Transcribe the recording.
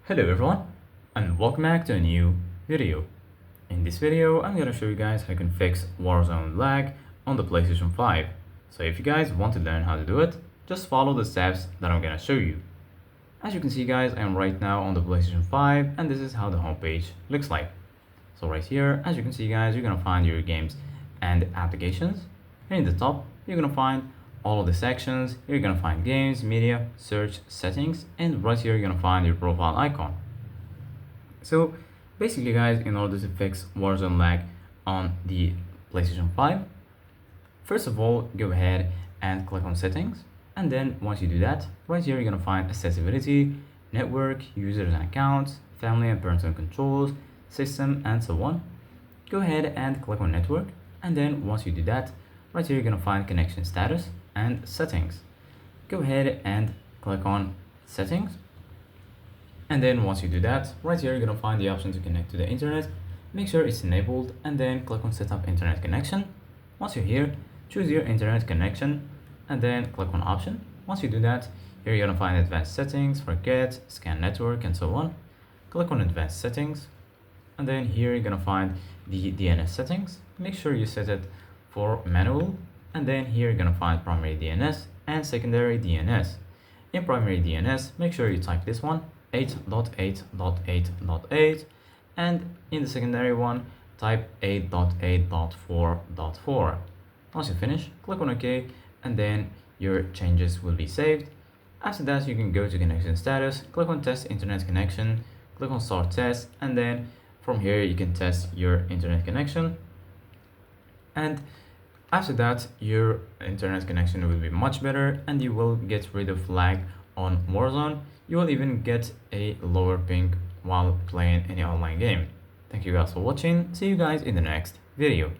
Hello everyone and welcome back to a new video. In this video I'm gonna show you guys how you can fix Warzone lag on the PlayStation 5. So if you guys want to learn how to do it, just follow the steps that I'm gonna show you. As you can see guys, I am right now on the PlayStation 5 and this is how the homepage looks like. So right here, as you can see guys, you're gonna find your games and applications. And in the top, you're gonna find all of the sections. You're gonna find games, media, search, settings, and right here you're gonna find your profile icon. So basically guys, in order to fix Warzone lag on the PlayStation 5, first of all, go ahead and click on settings. And then once you do that, right here you're gonna find accessibility, network, users and accounts, family and parental controls, system, and so on. Go ahead and click on network. And then once you do that, right here you're gonna find connection status and settings. Go ahead and click on settings. And then once you do that, right here you're gonna find the option to connect to the internet. Make sure it's enabled and then click on setup internet connection. Once you're here, choose your internet connection and then click on option. Once you do that, here you're gonna find advanced settings, forget, scan network, and so on. Click on advanced settings. And then here you're gonna find the DNS settings. Make sure you set it for manual. And then here you're gonna find primary DNS and secondary DNS. In primary DNS, make sure you type this one, 8.8.8.8, and in the secondary one, type 8.8.4.4. Once you finish, click on OK, and then your changes will be saved. After that, you can go to connection status, click on test internet connection, click on start test, and then from here you can test your internet connection. And after that, your internet connection will be much better and you will get rid of lag on Warzone. You will even get a lower ping while playing any online game. Thank you guys for watching. See you guys in the next video.